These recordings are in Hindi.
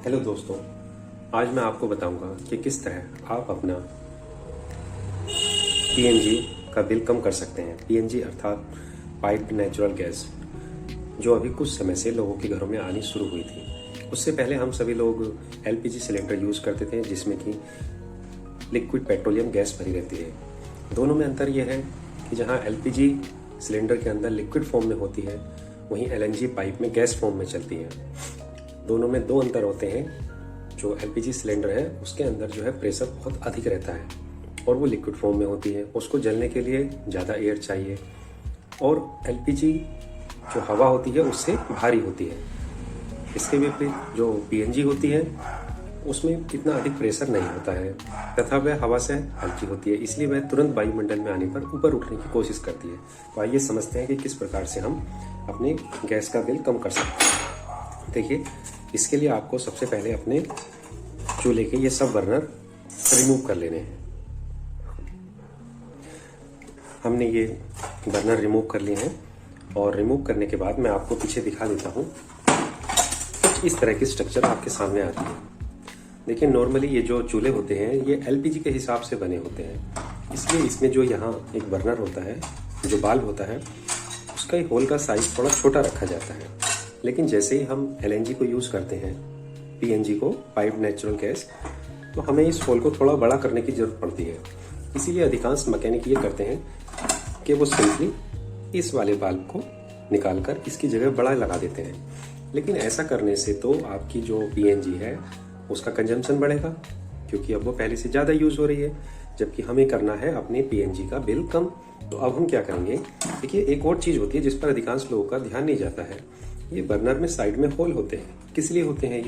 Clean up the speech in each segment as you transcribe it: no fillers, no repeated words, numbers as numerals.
हेलो दोस्तों, आज मैं आपको बताऊंगा कि किस तरह आप अपना पीएनजी का बिल कम कर सकते हैं। पीएनजी अर्थात पाइप्ड नेचुरल गैस, जो अभी कुछ समय से लोगों के घरों में आनी शुरू हुई थी। उससे पहले हम सभी लोग एलपीजी सिलेंडर यूज़ करते थे, जिसमें कि लिक्विड पेट्रोलियम गैस भरी रहती है। दोनों में अंतर यह है कि जहाँ एलपीजी सिलेंडर के अंदर लिक्विड फॉर्म में होती है, वहीं एलएनजी पाइप में गैस फॉर्म में चलती है। दोनों में दो अंतर होते हैं। जो एलपीजी सिलेंडर है उसके अंदर जो है प्रेशर बहुत अधिक रहता है और वो लिक्विड फॉर्म में होती है। उसको जलने के लिए ज़्यादा एयर चाहिए, और एलपीजी जो हवा होती है उससे भारी होती है। इसके विपरीत जो पीएनजी होती है उसमें इतना अधिक प्रेशर नहीं होता है तथा वह हवा से हल्की होती है, इसलिए वह तुरंत वायुमंडल में आने पर ऊपर उठने की कोशिश करती है। तो आइए समझते हैं कि किस प्रकार से हम अपने गैस का बिल कम कर सकते हैं। देखिए, इसके लिए आपको सबसे पहले अपने चूल्हे के ये सब बर्नर रिमूव कर लेने हैं। हमने ये बर्नर रिमूव कर लिए हैं, और रिमूव करने के बाद मैं आपको पीछे दिखा देता हूँ। कुछ इस तरह की स्ट्रक्चर आपके सामने आती है। देखिए, नॉर्मली ये जो चूल्हे होते हैं ये एलपीजी के हिसाब से बने होते हैं, इसलिए इसमें जो यहाँ एक बर्नर होता है, जो बाल्ब होता है, उसका होल का साइज थोड़ा छोटा रखा जाता है। लेकिन जैसे ही हम एलएनजी को यूज़ करते हैं, पीएनजी को, पाइप्ड नेचुरल गैस, तो हमें इस होल को थोड़ा बड़ा करने की ज़रूरत पड़ती है। इसीलिए अधिकांश मैकेनिक ये करते हैं कि वो सिंपली इस वाले बाल्ब को निकाल कर इसकी जगह बड़ा लगा देते हैं। लेकिन ऐसा करने से तो आपकी जो पीएनजी है उसका कंजम्पशन बढ़ेगा, क्योंकि अब वो पहले से ज़्यादा यूज़ हो रही है, जबकि हमें करना है अपने पीएनजी का बिल कम। तो अब हम क्या करेंगे? देखिए, एक और चीज़ होती है जिस पर अधिकांश लोगों का ध्यान नहीं जाता है। ये बर्नर में साइड में होल होते हैं। किस लिए होते हैं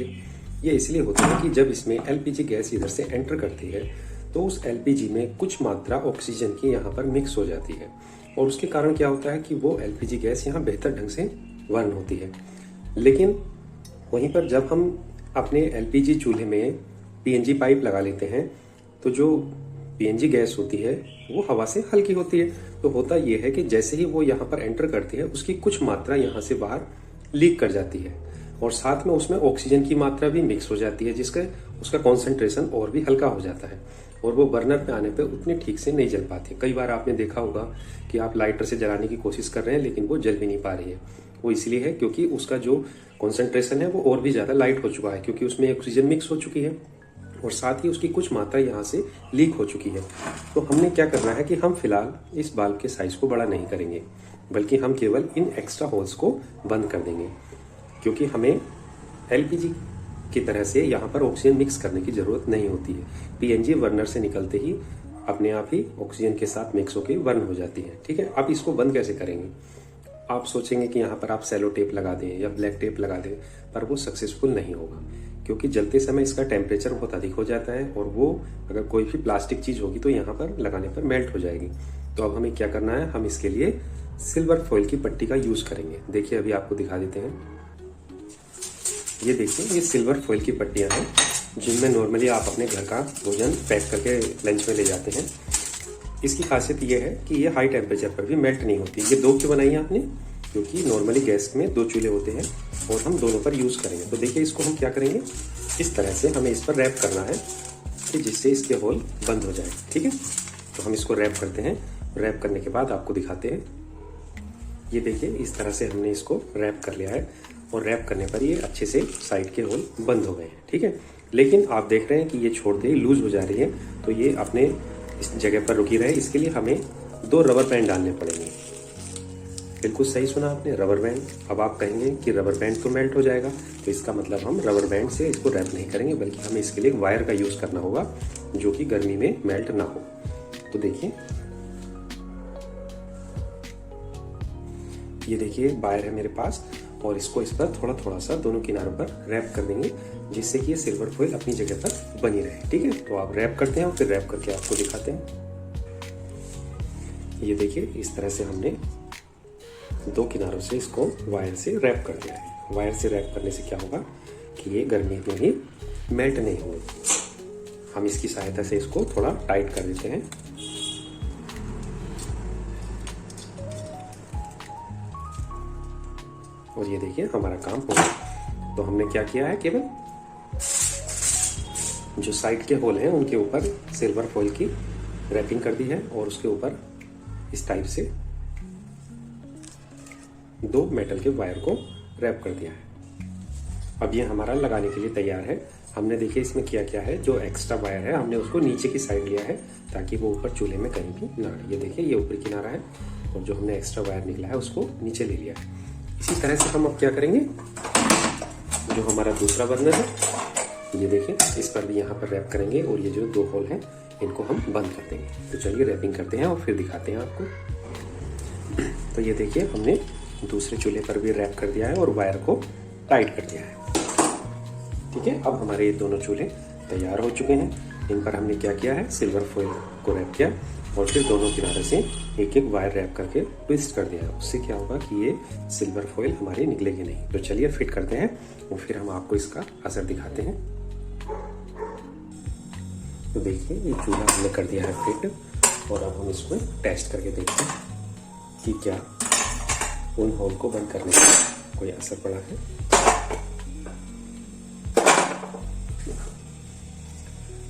ये इसलिए होते हैं कि जब इसमें एलपीजी गैस इधर से एंटर करती है तो उस एलपीजी में कुछ मात्रा ऑक्सीजन की यहाँ पर मिक्स हो जाती है, और उसके कारण क्या होता है कि वो एलपीजी गैस यहाँ बेहतर ढंग से बर्न होती है। लेकिन वहीं पर जब हम अपने एलपीजी चूल्हे में पीएनजी पाइप लगा लेते हैं तो जो पीएनजी गैस होती है वो हवा से हल्की होती है। तो होता ये है कि जैसे ही वो यहाँ पर एंटर करती है उसकी कुछ मात्रा यहाँ से बाहर लीक कर जाती है, और साथ में उसमें ऑक्सीजन की मात्रा भी मिक्स हो जाती है, जिसका उसका कॉन्सेंट्रेशन और भी हल्का हो जाता है, और वो बर्नर पे आने पे उतनी ठीक से नहीं जल पाती। कई बार आपने देखा होगा कि आप लाइटर से जलाने की कोशिश कर रहे हैं लेकिन वो जल भी नहीं पा रही है। वो इसलिए है क्योंकि उसका जो कॉन्सेंट्रेशन है वो और भी ज़्यादा लाइट हो चुका है, क्योंकि उसमें ऑक्सीजन मिक्स हो चुकी है और साथ ही उसकी कुछ मात्रा यहाँ से लीक हो चुकी है। तो हमने क्या करना है कि हम फिलहाल इस बाल्ब के साइज को बड़ा नहीं करेंगे, बल्कि हम केवल इन एक्स्ट्रा होल्स को बंद कर देंगे, क्योंकि हमें एलपीजी की तरह से यहाँ पर ऑक्सीजन मिक्स करने की ज़रूरत नहीं होती है। पीएनजी बर्नर से निकलते ही अपने आप ही ऑक्सीजन के साथ मिक्स होकर बर्न हो जाती है। ठीक है, अब इसको बंद कैसे करेंगे? आप सोचेंगे कि यहाँ पर आप सेलो टेप लगा दें या ब्लैक टेप लगा दें, पर वो सक्सेसफुल नहीं होगा, क्योंकि जलते समय इसका टेम्परेचर बहुत अधिक हो जाता है, और वो अगर कोई भी प्लास्टिक चीज़ होगी तो यहाँ पर लगाने पर मेल्ट हो जाएगी। तो अब हमें क्या करना है, हम इसके लिए सिल्वर फॉइल की पट्टी का यूज़ करेंगे। देखिए, अभी आपको दिखा देते हैं। ये देखिए, ये सिल्वर फॉइल की पट्टियाँ हैं जिनमें नॉर्मली आप अपने घर का भोजन पैक करके लंच में ले जाते हैं। इसकी खासियत ये है कि ये हाई टेम्परेचर पर भी मेल्ट नहीं होती। ये दो क्यों बनाई है आपने? क्योंकि नॉर्मली गैस में दो चूल्हे होते हैं और हम दोनों पर यूज़ करेंगे। तो देखिए, इसको हम क्या करेंगे, इस तरह से हमें इस पर रैप करना है कि जिससे इसके होल बंद हो जाए। ठीक है, तो हम इसको रैप करते हैं। रैप करने के बाद आपको दिखाते हैं। ये देखिए, इस तरह से हमने इसको रैप कर लिया है, और रैप करने पर ये अच्छे से साइड के होल बंद हो गए हैं। ठीक है, लेकिन आप देख रहे हैं कि ये छोड़ते ही लूज हो जा रही है, तो ये अपने इस जगह पर रुकी रहे, इसके लिए हमें 2 रबर बैंड डालने पड़ेंगे। बिल्कुल सही सुना आपने, रबर बैंड। अब आप कहेंगे कि रबर बैंड तो मेल्ट हो जाएगा, तो इसका मतलब हम रबर बैंड से इसको रैप नहीं करेंगे, बल्कि हमें इसके लिए वायर का यूज़ करना होगा जो कि गर्मी में मेल्ट ना हो। तो देखिए, ये देखिए वायर है मेरे पास, और इसको इस पर थोड़ा थोड़ा सा दोनों किनारों पर रैप कर देंगे, जिससे कि ये सिल्वर फॉइल अपनी जगह पर बनी रहे। ठीक है, तो आप रैप करते हैं और फिर रैप करके आपको दिखाते हैं। ये देखिए, इस तरह से हमने दो किनारों से इसको वायर से रैप कर दिया है। वायर से रैप करने से क्या होगा कि ये गर्मी में भी मेल्ट नहीं होगी। हम इसकी सहायता से इसको थोड़ा टाइट कर देते हैं। और ये देखिए, हमारा काम हो गया। तो हमने क्या किया है, केवल जो साइड के होल हैं उनके ऊपर सिल्वर फॉइल की रैपिंग कर दी है और उसके ऊपर इस टाइप से 2 मेटल के वायर को रैप कर दिया है। अब ये हमारा लगाने के लिए तैयार है। हमने देखिए इसमें क्या है, जो एक्स्ट्रा वायर है हमने उसको नीचे की साइड लिया है ताकि वो ऊपर चूल्हे में कहीं भी ना आए। ये देखिए ये ऊपरी किनारा है और जो हमने एक्स्ट्रा वायर निकला है उसको नीचे ले लिया है। इसी तरह से हम अब क्या करेंगे, जो हमारा दूसरा बर्नर है ये देखिए इस पर भी यहाँ पर रैप करेंगे और ये जो 2 होल हैं इनको हम बंद कर देंगे। तो चलिए रैपिंग करते हैं और फिर दिखाते हैं आपको। तो ये देखिए हमने दूसरे चूल्हे पर भी रैप कर दिया है और वायर को टाइट कर दिया है। ठीक है, अब हमारे ये दोनों चूल्हे तैयार हो चुके हैं। इन पर हमने क्या किया है, सिल्वर फॉइल को रैप किया और फिर दोनों किनारे से एक वायर रैप करके ट्विस्ट कर दिया है। उससे क्या होगा कि ये सिल्वर फॉइल हमारी निकलेगी नहीं। तो चलिए फिट करते हैं और फिर हम आपको इसका असर दिखाते हैं। तो देखिए ये चूल्हा हमने कर दिया है फिट और अब हम इसमें टेस्ट करके देखते हैं कि क्या उन होल को बंद करने का कोई असर पड़ा है।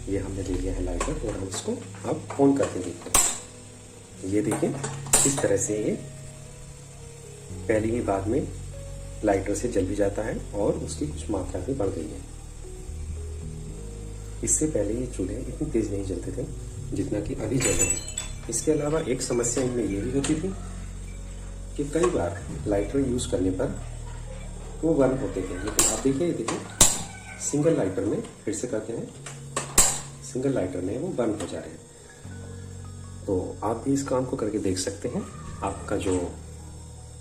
ये हमने ले लिया है लाइटर और हम इसको अब ऑन करके देखते हैं। ये देखिए इस तरह से ये पहले ही बाद में लाइटर से जल भी जाता है और उसकी कुछ मात्रा भी बढ़ गई है। इससे पहले ये चूल्हे इतनी तेज नहीं जलते थे जितना कि अभी जल रहे हैं। इसके अलावा एक समस्या इनमें ये भी होती थी कि कई बार लाइटर यूज करने पर वो बर्न होते थे, लेकिन आप देखिए सिंगल लाइटर में, फिर से कहते हैं सिंगल लाइटर में वो बर्न हो जा रहे हैं। तो आप भी इस काम को करके देख सकते हैं। आपका जो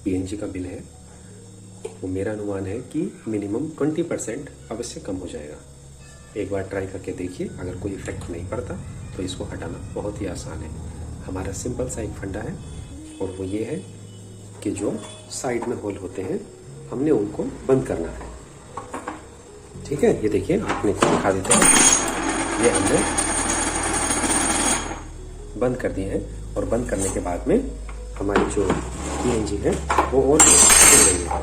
PNG का बिल है वो मेरा अनुमान है कि मिनिमम 20% अवश्य कम हो जाएगा। एक बार ट्राई करके देखिए, अगर कोई इफेक्ट नहीं पड़ता तो इसको हटाना बहुत ही आसान है। हमारा सिंपल सा एक फंडा है और वो ये है कि जो साइड में होल होते हैं हमने उनको बंद करना है। ठीक है, ये देखिए आपने दिखा देते हैं, ये हमने बंद कर दिए हैं और बंद करने के बाद में हमारी जो PNG है वो और खुल रही है।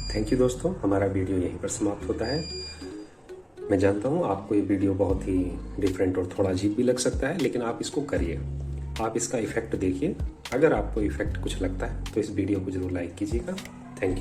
थैंक यू दोस्तों, हमारा वीडियो यहीं पर समाप्त होता है। मैं जानता हूँ आपको ये वीडियो बहुत ही डिफरेंट और थोड़ा अजीब भी लग सकता है, लेकिन आप इसको करिए, आप इसका इफेक्ट देखिए। अगर आपको इफेक्ट कुछ लगता है तो इस वीडियो को जरूर लाइक कीजिएगा। Thank you.